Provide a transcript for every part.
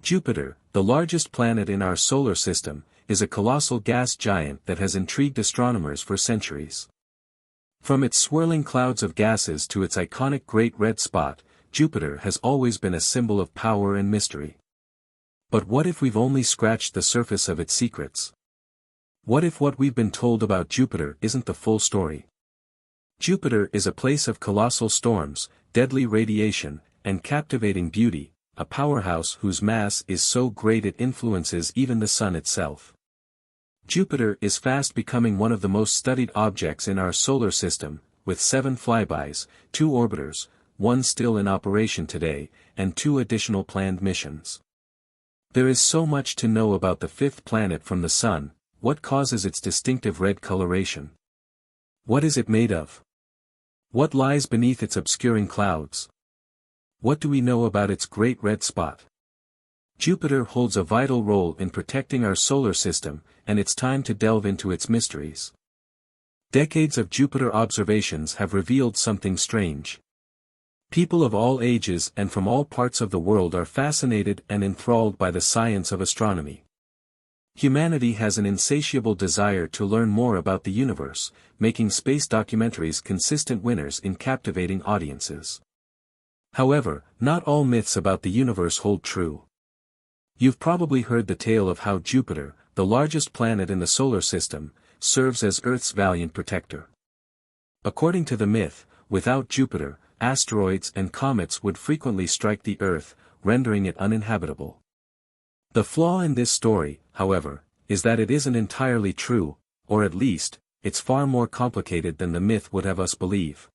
Jupiter, the largest planet in our solar system, is a colossal gas giant that has intrigued astronomers for centuries. From its swirling clouds of gases to its iconic Great Red Spot, Jupiter has always been a symbol of power and mystery. But what if we've only scratched the surface of its secrets? What if what we've been told about Jupiter isn't the full story? Jupiter is a place of colossal storms, deadly radiation, and captivating beauty, a powerhouse whose mass is so great it influences even the Sun itself. Jupiter is fast becoming one of the most studied objects in our solar system, with 7 flybys, 2 orbiters, 1 still in operation today, and 2 additional planned missions. There is so much to know about the 5th planet from the Sun. What causes its distinctive red coloration? What is it made of? What lies beneath its obscuring clouds? What do we know about its Great Red Spot? Jupiter holds a vital role in protecting our solar system, and it's time to delve into its mysteries. Decades of Jupiter observations have revealed something strange. People of all ages and from all parts of the world are fascinated and enthralled by the science of astronomy. Humanity has an insatiable desire to learn more about the universe, making space documentaries consistent winners in captivating audiences. However, not all myths about the universe hold true. You've probably heard the tale of how Jupiter, the largest planet in the solar system, serves as Earth's valiant protector. According to the myth, without Jupiter, asteroids and comets would frequently strike the Earth, rendering it uninhabitable. The flaw in this story, however, is that it isn't entirely true, or at least, it's far more complicated than the myth would have us believe.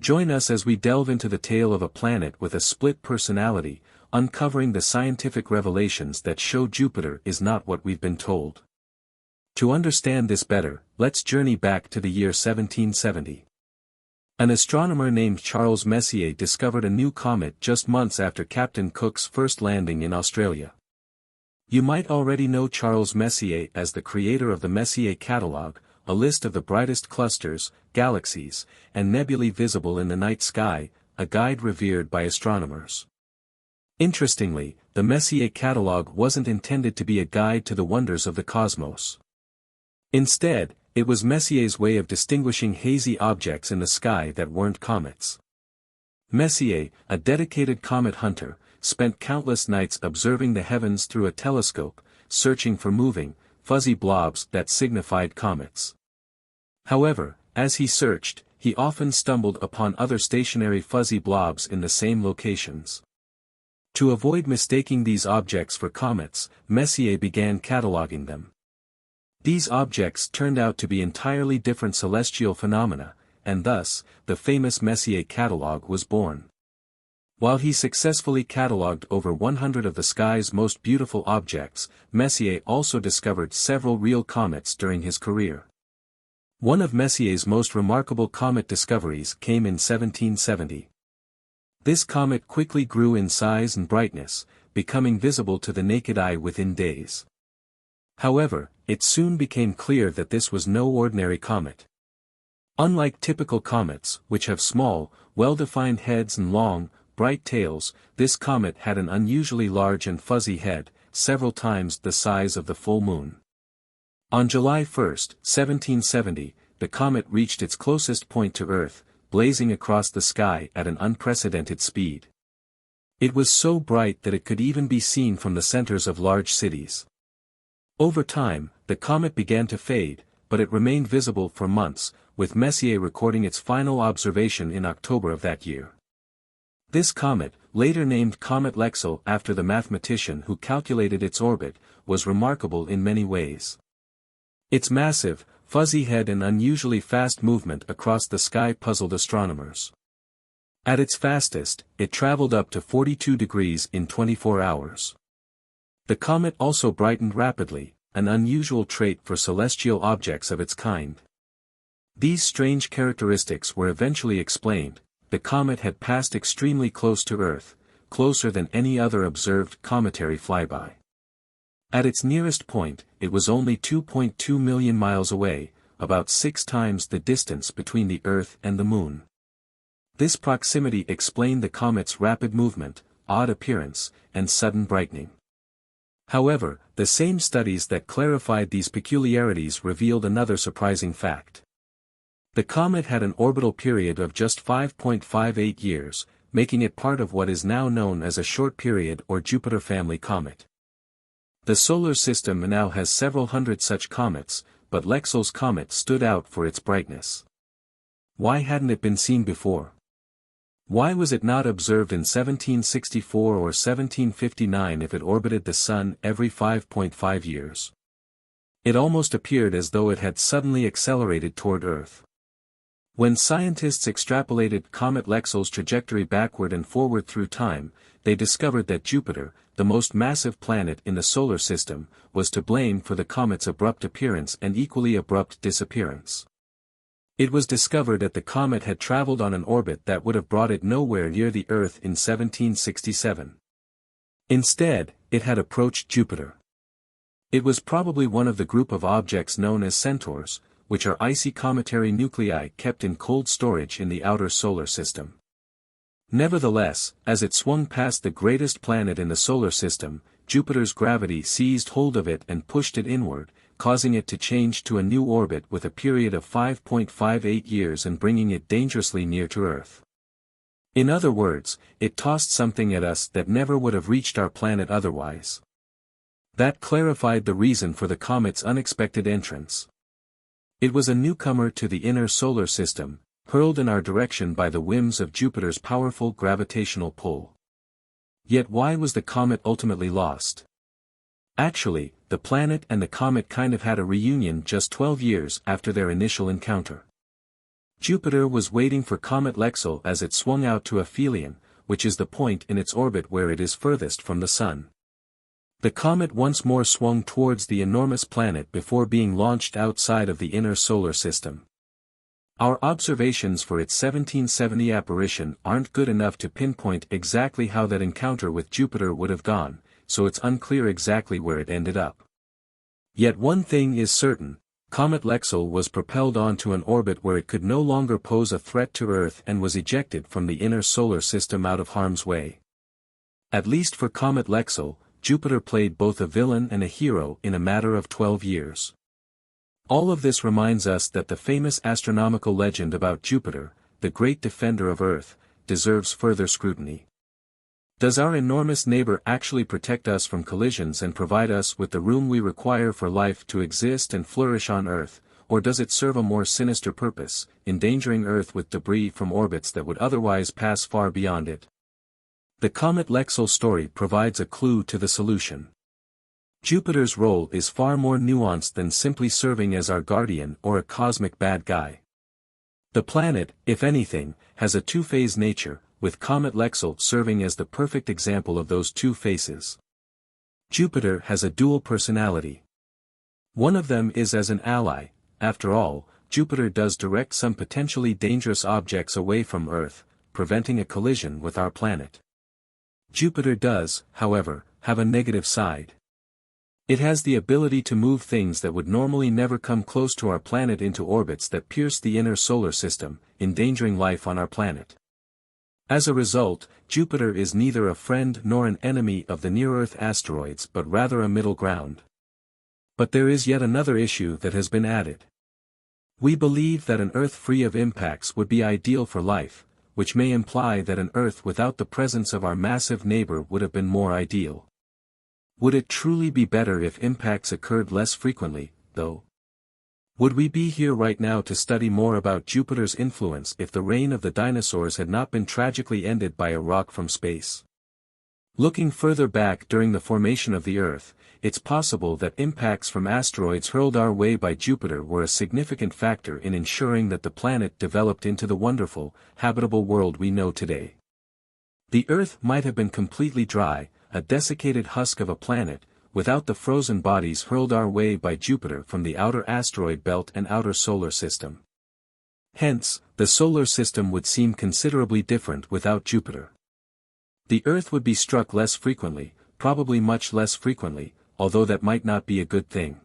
Join us as we delve into the tale of a planet with a split personality, uncovering the scientific revelations that show Jupiter is not what we've been told. To understand this better, let's journey back to the year 1770. An astronomer named Charles Messier discovered a new comet just months after Captain Cook's first landing in Australia. You might already know Charles Messier as the creator of the Messier Catalogue, a list of the brightest clusters, galaxies, and nebulae visible in the night sky, a guide revered by astronomers. Interestingly, the Messier Catalogue wasn't intended to be a guide to the wonders of the cosmos. Instead, it was Messier's way of distinguishing hazy objects in the sky that weren't comets. Messier, a dedicated comet hunter, spent countless nights observing the heavens through a telescope, searching for moving, fuzzy blobs that signified comets. However, as he searched, he often stumbled upon other stationary fuzzy blobs in the same locations. To avoid mistaking these objects for comets, Messier began cataloging them. These objects turned out to be entirely different celestial phenomena, and thus, the famous Messier Catalogue was born. While he successfully catalogued over 100 of the sky's most beautiful objects, Messier also discovered several real comets during his career. One of Messier's most remarkable comet discoveries came in 1770. This comet quickly grew in size and brightness, becoming visible to the naked eye within days. However, it soon became clear that this was no ordinary comet. Unlike typical comets, which have small, well-defined heads and long, bright tails, this comet had an unusually large and fuzzy head, several times the size of the full moon. On July 1, 1770, the comet reached its closest point to Earth, blazing across the sky at an unprecedented speed. It was so bright that it could even be seen from the centers of large cities. Over time, the comet began to fade, but it remained visible for months, with Messier recording its final observation in October of that year. This comet, later named Comet Lexell after the mathematician who calculated its orbit, was remarkable in many ways. Its massive, fuzzy head and unusually fast movement across the sky puzzled astronomers. At its fastest, it traveled up to 42 degrees in 24 hours. The comet also brightened rapidly, an unusual trait for celestial objects of its kind. These strange characteristics were eventually explained. The comet had passed extremely close to Earth, closer than any other observed cometary flyby. At its nearest point, it was only 2.2 million miles away, about 6 times the distance between the Earth and the Moon. This proximity explained the comet's rapid movement, odd appearance, and sudden brightening. However, the same studies that clarified these peculiarities revealed another surprising fact. The comet had an orbital period of just 5.58 years, making it part of what is now known as a short period or Jupiter family comet. The solar system now has several hundred such comets, but Lexell's comet stood out for its brightness. Why hadn't it been seen before? Why was it not observed in 1764 or 1759 if it orbited the Sun every 5.5 years? It almost appeared as though it had suddenly accelerated toward Earth. When scientists extrapolated Comet Lexell's trajectory backward and forward through time, they discovered that Jupiter, the most massive planet in the solar system, was to blame for the comet's abrupt appearance and equally abrupt disappearance. It was discovered that the comet had traveled on an orbit that would have brought it nowhere near the Earth in 1767. Instead, it had approached Jupiter. It was probably one of the group of objects known as centaurs, which are icy cometary nuclei kept in cold storage in the outer solar system. Nevertheless, as it swung past the greatest planet in the solar system, Jupiter's gravity seized hold of it and pushed it inward, causing it to change to a new orbit with a period of 5.58 years and bringing it dangerously near to Earth. In other words, it tossed something at us that never would have reached our planet otherwise. That clarified the reason for the comet's unexpected entrance. It was a newcomer to the inner solar system, hurled in our direction by the whims of Jupiter's powerful gravitational pull. Yet why was the comet ultimately lost? Actually, the planet and the comet kind of had a reunion just 12 years after their initial encounter. Jupiter was waiting for Comet Lexell as it swung out to aphelion, which is the point in its orbit where it is furthest from the Sun. The comet once more swung towards the enormous planet before being launched outside of the inner solar system. Our observations for its 1770 apparition aren't good enough to pinpoint exactly how that encounter with Jupiter would have gone, so it's unclear exactly where it ended up. Yet one thing is certain, Comet Lexell was propelled onto an orbit where it could no longer pose a threat to Earth and was ejected from the inner solar system out of harm's way. At least for Comet Lexell, Jupiter played both a villain and a hero in a matter of 12 years. All of this reminds us that the famous astronomical legend about Jupiter, the great defender of Earth, deserves further scrutiny. Does our enormous neighbor actually protect us from collisions and provide us with the room we require for life to exist and flourish on Earth, or does it serve a more sinister purpose, endangering Earth with debris from orbits that would otherwise pass far beyond it? The Comet Lexell story provides a clue to the solution. Jupiter's role is far more nuanced than simply serving as our guardian or a cosmic bad guy. The planet, if anything, has a two-phase nature, with Comet Lexell serving as the perfect example of those two faces. Jupiter has a dual personality. One of them is as an ally. After all, Jupiter does direct some potentially dangerous objects away from Earth, preventing a collision with our planet. Jupiter does, however, have a negative side. It has the ability to move things that would normally never come close to our planet into orbits that pierce the inner solar system, endangering life on our planet. As a result, Jupiter is neither a friend nor an enemy of the near-Earth asteroids but rather a middle ground. But there is yet another issue that has been added. We believe that an Earth free of impacts would be ideal for life, which may imply that an Earth without the presence of our massive neighbor would have been more ideal. Would it truly be better if impacts occurred less frequently, though? Would we be here right now to study more about Jupiter's influence if the reign of the dinosaurs had not been tragically ended by a rock from space? Looking further back during the formation of the Earth, it's possible that impacts from asteroids hurled our way by Jupiter were a significant factor in ensuring that the planet developed into the wonderful, habitable world we know today. The Earth might have been completely dry, a desiccated husk of a planet, without the frozen bodies hurled our way by Jupiter from the outer asteroid belt and outer solar system. Hence, the solar system would seem considerably different without Jupiter. The Earth would be struck less frequently, probably much less frequently, although that might not be a good thing.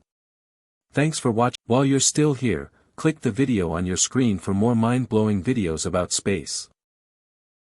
Thanks for watching. While you're still here, click the video on your screen for more mind-blowing videos about space.